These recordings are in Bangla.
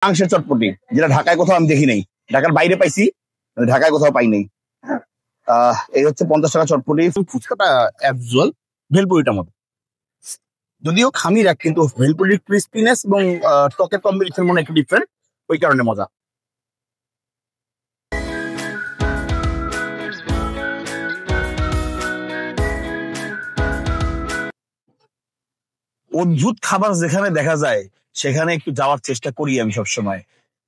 মাংসের চটপটি, যেটা ঢাকায় কোথাও আমি দেখি নাই। ঢাকার বাইরে পাইছি, ঢাকায় কোথাও পাই নাই। এই হচ্ছে 50 টাকা চটপটি। ফুচকাটা অ্যাবজুয়াল ভেলপুরিটার মতো, যদিও খামির এক, কিন্তু ভেলপুরির ক্রিস্পিনেস এবং টকের কম্বিনেশন মনে একটু ডিফারেন্ট, ওই কারণে মজা। অদ্ভুত খাবার যেখানে দেখা যায় সেখানে একটু যাওয়ার চেষ্টা করি আমি সবসময়।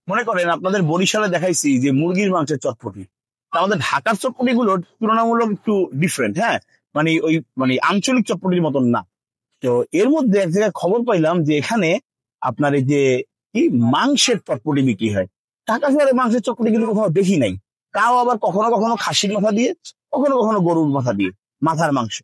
মনে করেন আপনাদের বরিশালে দেখাইছি যে মুরগির মাংসের চটপটি, আমাদের ঢাকার চটপটি গুলো তুলনামূলক একটু ডিফারেন্ট, হ্যাঁ, ওই আঞ্চলিক চটপটির মতন না। তো এর মধ্যে এক জায়গায় খবর পাইলাম যে এখানে আপনার এই যে কি মাংসের চটপটি বিক্রি হয়। ঢাকা শহরে মাংসের চটপটি কিন্তু কোথাও দেখি নাই। তাও আবার কখনো কখনো খাসির মাথা দিয়ে, কখনো কখনো গরুর মাথা দিয়ে, মাথার মাংস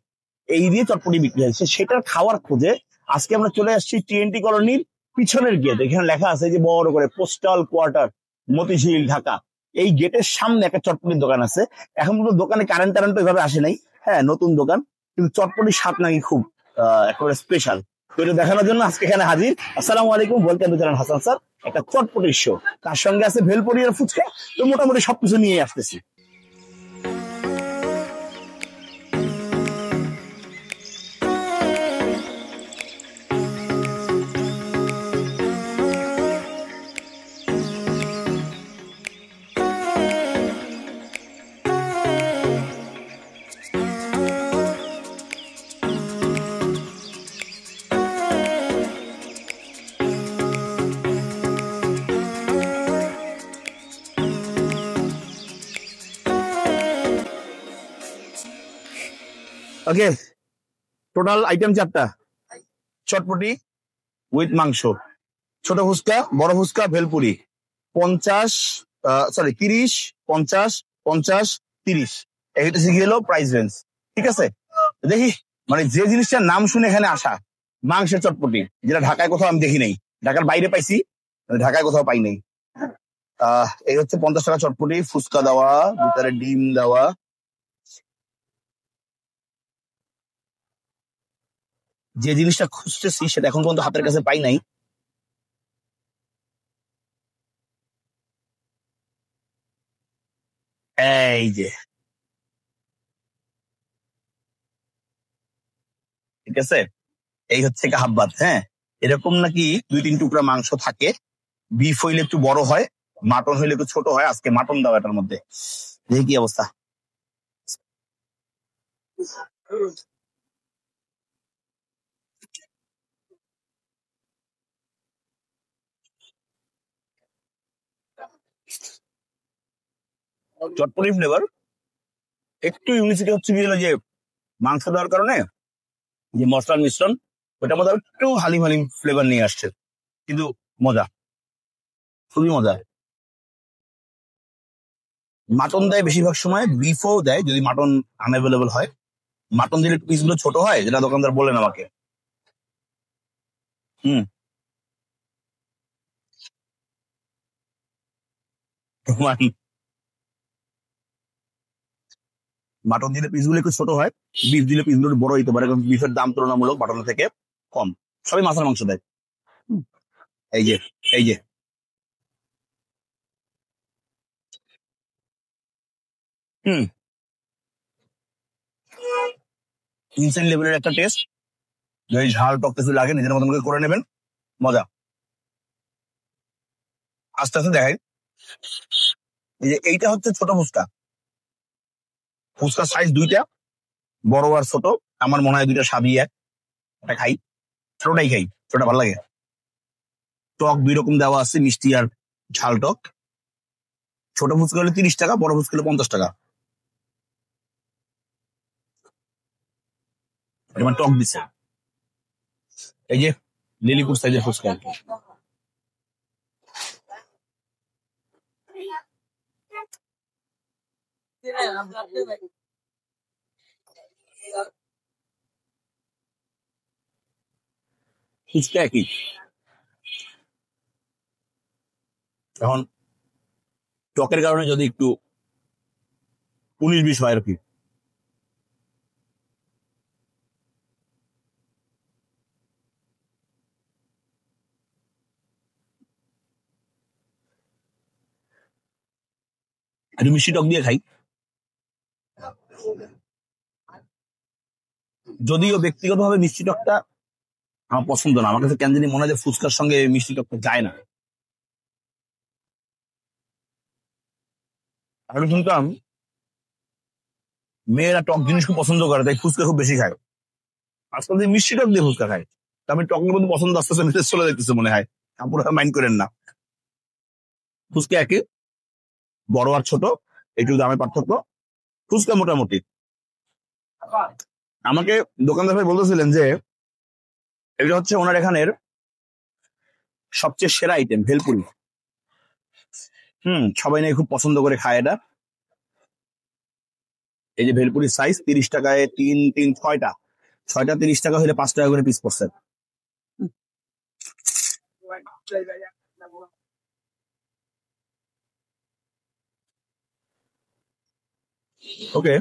এই দিয়ে চটপটি বিক্রি হয়েছে। সেটার খাওয়ার খোঁজে আজকে আমরা চলে আসছি টিএনটি কলোনির পিছনের গেট। এখানে লেখা আছে যে বড় করে পোস্টাল কোয়ার্টার মতিঝিল ঢাকা। এই গেটের সামনে একটা চটপটির দোকান আছে। এখন পর্যন্ত দোকানে কারেন্ট টারেন্ট তো এভাবে আসে নাই, হ্যাঁ নতুন দোকান, কিন্তু চটপটির স্বাদ নাকি খুব একেবারে স্পেশাল। তো এটা দেখানোর জন্য আজকে এখানে হাজির। আসসালামু আলাইকুম, welcome to channel Hasan sir. একটা চটপটির শো, তার সঙ্গে আছে ভেলপুরি আর ফুচকা। তো মোটামুটি সবকিছু নিয়ে আসতেছি। ওকে, টোটাল আইটেম 4টা। চটপটি উইথ মাংস, ছোট ফুচকা, বড় ফুচকা, ভেলপুরি। 50, 30, 50, 50, 30, এইটা শিখে গেল প্রাইস রেঞ্জ। ঠিক আছে, দেখি যে জিনিসটার নাম শুনে এখানে আসা, মাংসের চটপটি, যেটা ঢাকায় কোথাও আমি দেখি নাই। ঢাকার বাইরে পাইছি, ঢাকায় কোথাও পাই নাই। এই হচ্ছে 50 টাকা চটপটি, ফুচকা দেওয়া, ভিতরে ডিম দেওয়া। যে জিনিসটা খুঁজতেছি সেটা এখন পর্যন্ত হাতের কাছে পাই নাই। এই যে, ঠিক আছে, এই হচ্ছে হাব্বাত। হ্যাঁ, এরকম নাকি 2-3 টুকরা মাংস থাকে। বিফ হইলে একটু বড় হয়, মাটন হইলে একটু ছোট হয়। আজকে মাটন দাও এটার মধ্যে, দেখি কি অবস্থা। চটপটি ফ্লেভার একটু ইউনিসিটি হচ্ছে কি হলো যে মাংস দেওয়ার কারণে যে মশলার মিশ্রণ, ওটার মধ্যে একটু হালিম হালিম ফ্লেভার নিয়ে আসছে, কিন্তু মজা, খুবই মজা। মাটন দেয় বেশিরভাগ সময়, বিফও দেয় যদি মাটন আনঅ্যাভেলেবল হয়। মাটন দিলে পিস গুলো ছোট হয়, যেটা দোকানদার বললেন আমাকে। হুম, মাটন দিলে পিসগুলো একটু ছোট হয়, বিফ দিলে পিসগুলো একটু বড় হইতে পারে, কারণ বিফের দাম তুলনামূলক মাটনের থেকে কম। সবই মাছের মাংস দেয়। হুম, এই যে, এই যে, হুম, ইনসেন্ট লেভেলের একটা টেস্ট। যদি ঝাল টক কিছু লাগে নিজের মতন করে করে নেবেন, মজা। আস্তে আস্তে দেখাই। এই যে এইটা হচ্ছে ছোট ফুচকা। ফুচকার সাইজ 2টা, বড় আর ছোট। আমার মনে হয় 2টা সাবি এক, একটা খাই, ছোটটাই খাই, ছোটটা ভালো লাগে। টক 2 রকম দেওয়া আছে, মিষ্টি আর ঝাল টক। ছোট ফুচকা হলে 30 টাকা, বড় ফুচকা হলে 50 টাকা। এবার টক দিচ্ছে, এই যে লিলিপুর সাইজের ফুচকা আর কি। ফুচকা একই, এখন টকের কারণে যদি একটু 19-20 হয় আর কি। একটু মিষ্টি টক দিয়ে খাই। যদিও ব্যক্তিগতভাবে মিষ্টি টকটা আমার পছন্দ না, আমার কাছে কেন জানি মনে হয় যে ফুচকার সঙ্গে মিষ্টি টকটা যায় না। আমি শুনতাম মেয়েরা টক জিনিস খুব পছন্দ করে, তাই ফুচকা খুব বেশি খায়। আজকাল যে মিষ্টি টক দিয়ে ফুচকা খায়, তা আমি টকের মধ্যে পছন্দ আস্তে আস্তে মেসেজ চলে যাইতেছে মনে হয়। আপনারা মাইন্ড করেন না। ফুচকা একই, বড় আর ছোট একটু দামের পার্থক্য। ফুচকা মোটামুটি। আমাকে দোকানদার ভাই বলতেছিলেন যে এটা হচ্ছে ওনার এখানের সবচেয়ে সেরা আইটেম ভেলপুরি। সবাই নাকি খুব পছন্দ করে খায় এটা। এই যে ভেলপুরির সাইজ 30 টাকায় তিন তিন ছয়টা, 30 টাকা হলে 5 টাকা করে পিস পড়ছে। ওকে,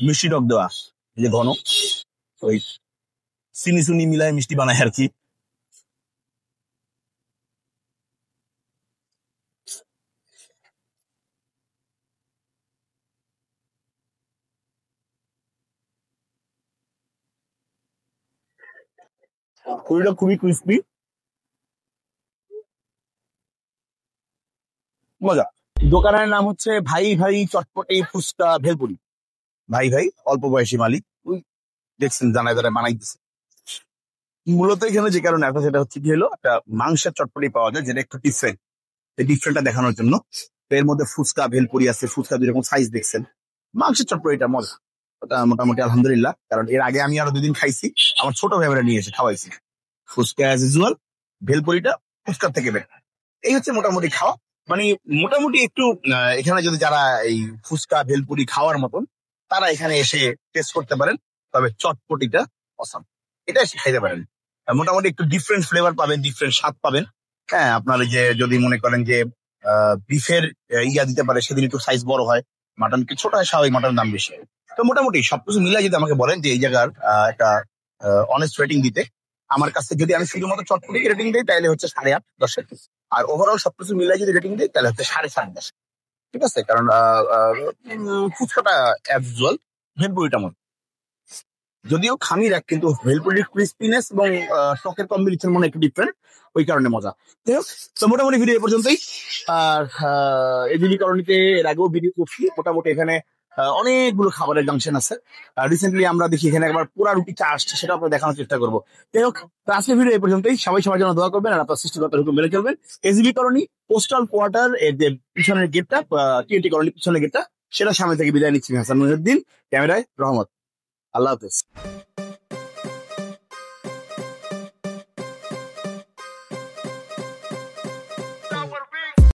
মিষ্টি টক দেওয়া, এই যে ঘন, ওই চিনি চুনি মিলায় মিষ্টি বানায় আর কি। পুরিটা খুবই ক্রিস্পি, মজা। দোকানের নাম হচ্ছে ভাই ভাই চটপটি ফুচকা ভেলপুরি। ভাই ভাই অল্প বয়সী মালিক, ওই দেখছেন জানায় যারা বানাইতেছে। মূলত এখানে যে কারণে আসা সেটা হচ্ছে কি হলো, একটা মাংসের চটপটি পাওয়া যায় যেটা একটু ডিফারেন্ট। এই ডিফারেন্টটা দেখানোর জন্য তো এর মধ্যে ফুচকা ভেলপুরি আছে। ফুচকা দুই রকম সাইজ দেখছেন। মাংসের চটপটিটা মজা, ওটা মোটামুটি আলহামদুলিল্লাহ। কারণ এর আগে আমি আরো 2 দিন খাইছি, আমার ছোট ভাইরা নিয়ে এসে খাওয়াইছি। ফুচকা অ্যাজ ইউজুয়াল, ভেলপুরিটা ফুচকার থেকে বেটার। এই হচ্ছে মোটামুটি খাওয়া। মানে মোটামুটি একটু এখানে যদি যারা এই ফুচকা ভেলপুরি খাওয়ার মতন, তারা এখানে এসে টেস্ট করতে পারেন। তবে চটপটিটা অসাম, এটা এসে খাইতে পারেন। মোটামুটি একটু ডিফারেন্ট ফ্লেভার পাবেন, ডিফারেন্ট স্বাদ পাবেন। হ্যাঁ, আপনার এই যে যদি মনে করেন যে বিফের ইয়া দিতে পারে, সেদিন একটু সাইজ বড় হয়। মাটন কি ছোট হয়, স্বাভাবিক মাটনের দাম বেশি হয়। তো মোটামুটি সবকিছু মিলাই যদি আমাকে বলেন যে এই জায়গার একটা অনেস্ট রেটিং দিতে, আমার কাছে যদি আমি শুধুমাত্র চটপটি রেটিং দিই তাহলে হচ্ছে 8.5 10। আর ওভারঅল সবকিছু মিলাই যদি রেটিং দিই তাহলে হচ্ছে 7.5 10। ঠিক আছে, কারণ ফুচকাটা অ্যাজ ইউজুয়াল, ভেলপুরিটা মনে যদিও খামির এক, কিন্তু ভেলপুরির ক্রিস্পিনেস এবং টকের কম্বিনেশন মনে একটু ডিফারেন্ট, ওই কারণে মজা। যাই হোক, তো মোটামুটি ভিডিও এ পর্যন্তই। আর এই বিলিকরণীতে এর আগেও ভিডিও করছি। মোটামুটি এখানে অনেকগুলো খাবারের জাংশন আছে। রিসেন্টলি আমরা দেখি এখানে একবার পুরা রুটি চা আসছে, সেটা আপনার দেখানোর চেষ্টা করবো। যাই হোক, তো আজকের ভিডিও এই পর্যন্তই। সবাই সবার জন্য দোয়া করবেন আর আপনার সৃষ্টিকর্তার হুকুম মেনে চলবেন। এসবি কলোনি পোস্টাল কোয়ার্টার এর যে পিছনের গেটটা, টিএনটি কলোনি পিছনের গেটটা, সেটা সামনে থেকে বিদায় নিচ্ছি। হাসান মহিউদ্দিন, ক্যামেরায় রহমত। আল্লাহ হাফেজ।